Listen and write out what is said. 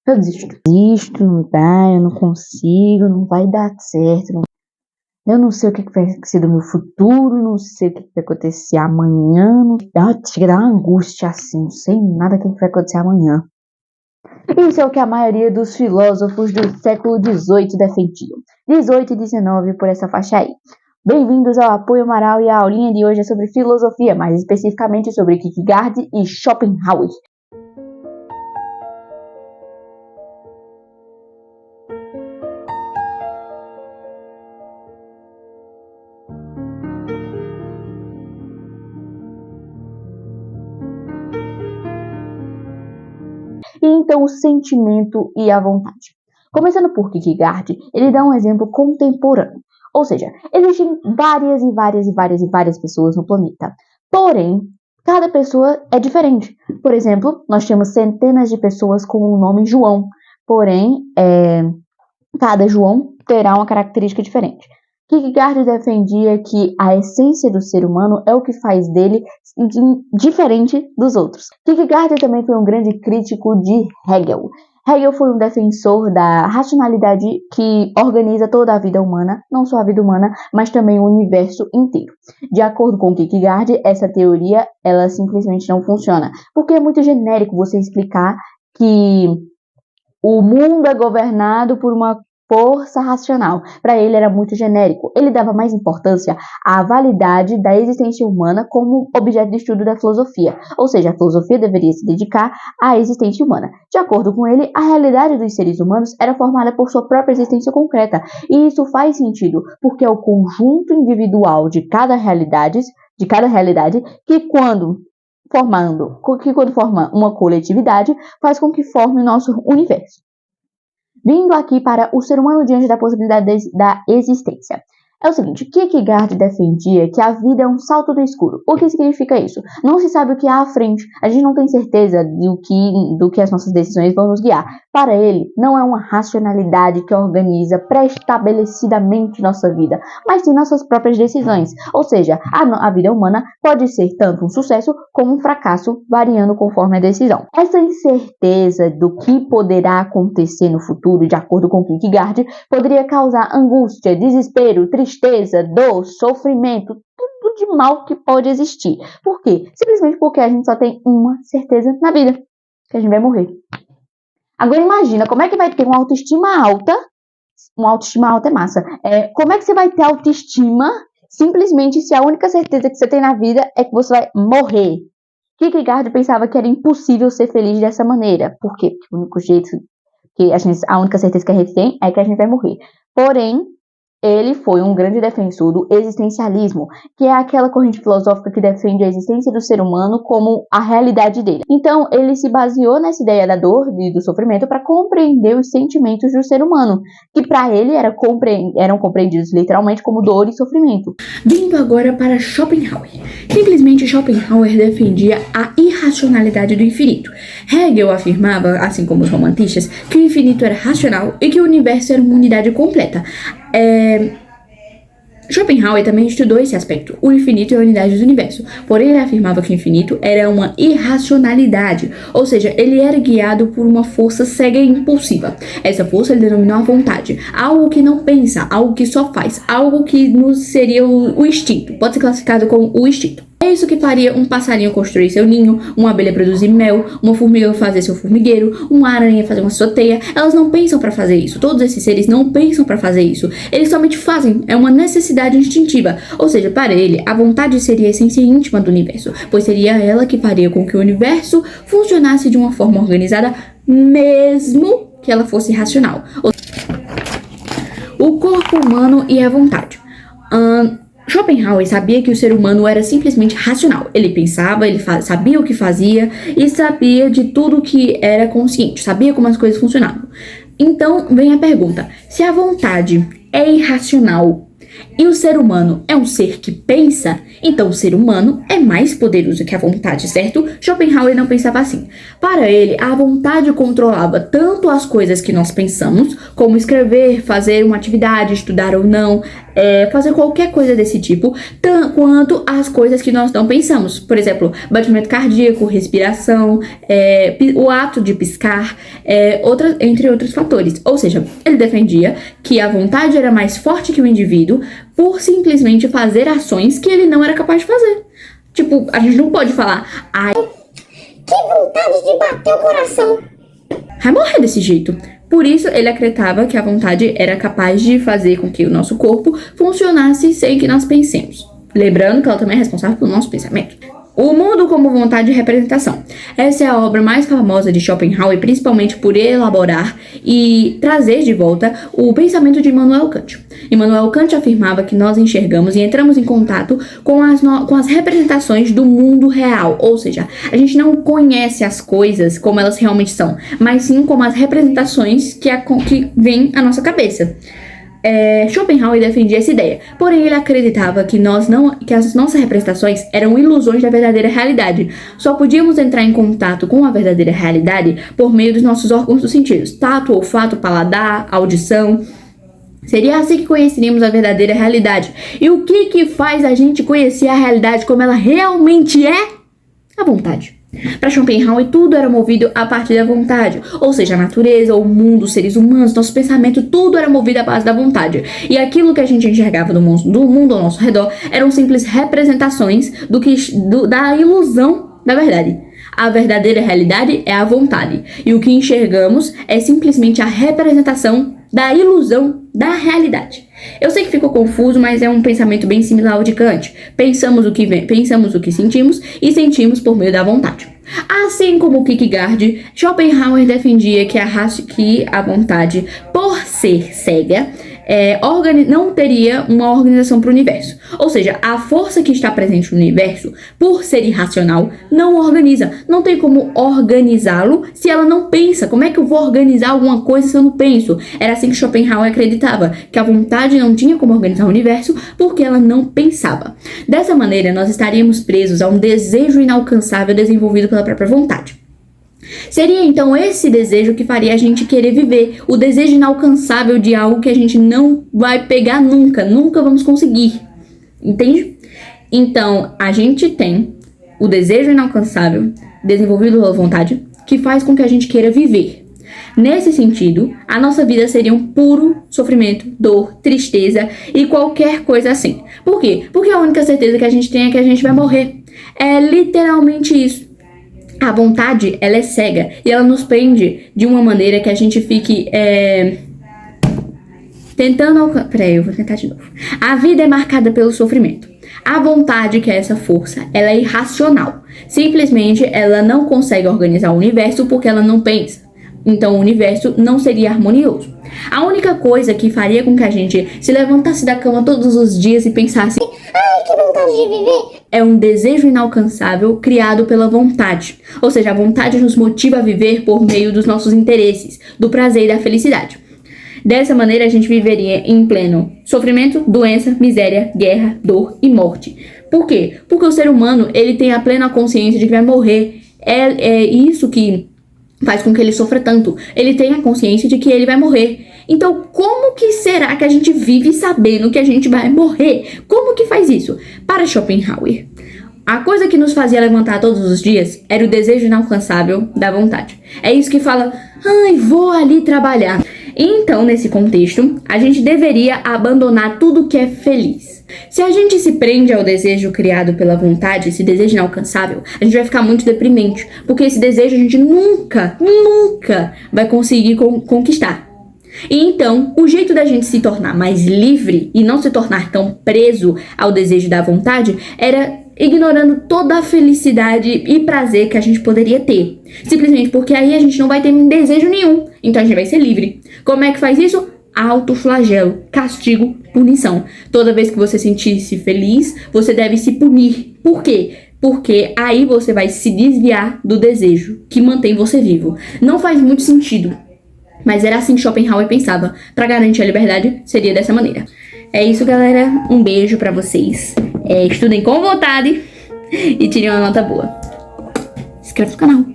Eu desisto, não dá, eu não consigo, não vai dar certo. Eu não sei o que vai ser do meu futuro, não sei o que vai acontecer amanhã. Chega a dar uma angústia assim, não sei nada o que vai acontecer amanhã. Isso é o que a maioria dos filósofos do século XVIII defendiam. 18 e 19 por essa faixa aí. Bem-vindos ao Apoio Amaral e a aulinha de hoje é sobre filosofia, mais especificamente sobre Kierkegaard e Schopenhauer. Então, o sentimento e a vontade. Começando por Kierkegaard, ele dá um exemplo contemporâneo. Ou seja, existem várias pessoas no planeta. Porém, cada pessoa é diferente. Por exemplo, nós temos centenas de pessoas com o nome João. Porém, cada João terá uma característica diferente. Kierkegaard defendia que a essência do ser humano é o que faz dele diferente dos outros. Kierkegaard também foi um grande crítico de Hegel. Hegel foi um defensor da racionalidade que organiza toda a vida humana, não só a vida humana, mas também o universo inteiro. De acordo com Kierkegaard, essa teoria ela simplesmente não funciona, porque é muito genérico você explicar que o mundo é governado por uma força racional. Para ele era muito genérico. Ele dava mais importância à validade da existência humana como objeto de estudo da filosofia. Ou seja, a filosofia deveria se dedicar à existência humana. De acordo com ele, a realidade dos seres humanos era formada por sua própria existência concreta. E isso faz sentido, porque é o conjunto individual de cada realidade que quando forma uma coletividade, faz com que forme o nosso universo. Vindo aqui para o ser humano diante da possibilidade da existência. É o seguinte, Kierkegaard defendia que a vida é um salto do escuro. O que significa isso? Não se sabe o que há à frente. A gente não tem certeza do que as nossas decisões vão nos guiar. Para ele, não é uma racionalidade que organiza pré-estabelecidamente nossa vida, mas sim nossas próprias decisões. Ou seja, a vida humana pode ser tanto um sucesso como um fracasso, variando conforme a decisão. Essa incerteza do que poderá acontecer no futuro, de acordo com Kierkegaard, poderia causar angústia, desespero, tristeza, dor, sofrimento, tudo de mal que pode existir. Por quê? Simplesmente porque a gente só tem uma certeza na vida, que a gente vai morrer. Agora imagina, como é que vai ter uma autoestima alta? Uma autoestima alta é massa. Como é que você vai ter autoestima simplesmente se a única certeza que você tem na vida é que você vai morrer? Kierkegaard pensava que era impossível ser feliz dessa maneira. Por quê? Porque o único jeito a única certeza que a gente tem é que a gente vai morrer. Porém, ele foi um grande defensor do existencialismo, que é aquela corrente filosófica que defende a existência do ser humano como a realidade dele. Então, ele se baseou nessa ideia da dor e do sofrimento para compreender os sentimentos do ser humano, que para ele eram compreendidos literalmente como dor e sofrimento. Vindo agora para Schopenhauer. Simplesmente Schopenhauer defendia a irracionalidade do infinito. Hegel afirmava, assim como os romantistas, que o infinito era racional e que o universo era uma unidade completa. Schopenhauer também estudou esse aspecto, o infinito e a unidade do universo, porém ele afirmava que o infinito era uma irracionalidade, ou seja, ele era guiado por uma força cega e impulsiva. Essa força ele denominou a vontade, algo que não pensa, algo que só faz, algo que seria o instinto, pode ser classificado como o instinto. É isso que faria um passarinho construir seu ninho, uma abelha produzir mel, uma formiga fazer seu formigueiro, uma aranha fazer uma sua teia. Elas não pensam para fazer isso. Todos esses seres não pensam para fazer isso. Eles somente fazem. É uma necessidade instintiva. Ou seja, para ele, a vontade seria a essência íntima do universo, pois seria ela que faria com que o universo funcionasse de uma forma organizada, mesmo que ela fosse racional. O corpo humano e a vontade. Schopenhauer sabia que o ser humano era simplesmente racional. Ele pensava, sabia o que fazia e sabia de tudo que era consciente, sabia como as coisas funcionavam. Então vem a pergunta: se a vontade é irracional, E o ser humano é um ser que pensa, então o ser humano é mais poderoso que a vontade, certo? Schopenhauer não pensava assim. Para ele, a vontade controlava tanto as coisas que nós pensamos, como escrever, fazer uma atividade, estudar ou não, fazer qualquer coisa desse tipo, quanto as coisas que nós não pensamos. Por exemplo, batimento cardíaco, respiração, o ato de piscar, entre outros fatores. Ou seja, ele defendia que a vontade era mais forte que o indivíduo por simplesmente fazer ações que ele não era capaz de fazer. Tipo, a gente não pode falar, ai, que vontade de bater o coração. Vai morrer desse jeito. Por isso, ele acreditava que a vontade era capaz de fazer com que o nosso corpo funcionasse sem que nós pensemos. Lembrando que ela também é responsável pelo nosso pensamento. O Mundo como Vontade de Representação. Essa é a obra mais famosa de Schopenhauer, principalmente por elaborar e trazer de volta o pensamento de Immanuel Kant. Immanuel Kant afirmava que nós enxergamos e entramos em contato com as representações do mundo real, ou seja, a gente não conhece as coisas como elas realmente são, mas sim como as representações que vêm à nossa cabeça. Schopenhauer defendia essa ideia, porém ele acreditava que as nossas representações eram ilusões da verdadeira realidade. Só podíamos entrar em contato com a verdadeira realidade por meio dos nossos órgãos dos sentidos, tato, olfato, paladar, audição. Seria assim que conheceríamos a verdadeira realidade. E o que faz a gente conhecer a realidade como ela realmente é? A vontade. Para Schopenhauer, tudo era movido a partir da vontade, ou seja, a natureza, o mundo, os seres humanos, nosso pensamento, tudo era movido à base da vontade. E aquilo que a gente enxergava do mundo ao nosso redor eram simples representações da ilusão da verdade. A verdadeira realidade é a vontade, e o que enxergamos é simplesmente a representação da ilusão da realidade. Eu sei que ficou confuso, mas é um pensamento bem similar ao de Kant. Pensamos o que sentimos e sentimos por meio da vontade. Assim como Kierkegaard, Schopenhauer defendia que a vontade, por ser cega, não teria uma organização para o universo. Ou seja, a força que está presente no universo, por ser irracional, não organiza. Não tem como organizá-lo se ela não pensa. Como é que eu vou organizar alguma coisa se eu não penso? Era assim que Schopenhauer acreditava, que a vontade não tinha como organizar o universo porque ela não pensava. Dessa maneira, nós estaríamos presos a um desejo inalcançável desenvolvido pela própria vontade. Seria então esse desejo que faria a gente querer viver, o desejo inalcançável de algo que a gente não vai pegar nunca vamos conseguir, entende? Então, a gente tem o desejo inalcançável desenvolvido pela vontade que faz com que a gente queira viver. Nesse sentido, a nossa vida seria um puro sofrimento, dor, tristeza e qualquer coisa assim. Por quê? Porque a única certeza que a gente tem é que a gente vai morrer. É literalmente isso. A vontade, ela é cega e ela nos prende de uma maneira que a gente fique tentando... Peraí, eu vou tentar de novo. A vida é marcada pelo sofrimento. A vontade, que é essa força, ela é irracional. Simplesmente, ela não consegue organizar o universo porque ela não pensa. Então, o universo não seria harmonioso. A única coisa que faria com que a gente se levantasse da cama todos os dias e pensasse: ai, que vontade de viver! É um desejo inalcançável criado pela vontade. Ou seja, a vontade nos motiva a viver por meio dos nossos interesses, do prazer e da felicidade. Dessa maneira, a gente viveria em pleno sofrimento, doença, miséria, guerra, dor e morte. Por quê? Porque o ser humano, ele tem a plena consciência de que vai morrer. É isso que faz com que ele sofra tanto. Ele tem a consciência de que ele vai morrer. Então, como que será que a gente vive sabendo que a gente vai morrer? Como que faz isso? Para Schopenhauer, a coisa que nos fazia levantar todos os dias era o desejo inalcançável da vontade. É isso que fala: ai, vou ali trabalhar. Então, nesse contexto, a gente deveria abandonar tudo que é feliz. Se a gente se prende ao desejo criado pela vontade, esse desejo inalcançável, a gente vai ficar muito deprimente, porque esse desejo a gente nunca vai conseguir conquistar. E então, o jeito da gente se tornar mais livre e não se tornar tão preso ao desejo da vontade era ignorando toda a felicidade e prazer que a gente poderia ter. Simplesmente porque aí a gente não vai ter desejo nenhum. Então a gente vai ser livre. Como é que faz isso? Autoflagelo, castigo, punição. Toda vez que você sentir-se feliz, você deve se punir. Por quê? Porque aí você vai se desviar do desejo que mantém você vivo. Não faz muito sentido, mas era assim que Schopenhauer pensava. Para garantir a liberdade, seria dessa maneira. É isso, galera. Um beijo pra vocês. Estudem com vontade e tirem uma nota boa. Se inscreva no canal.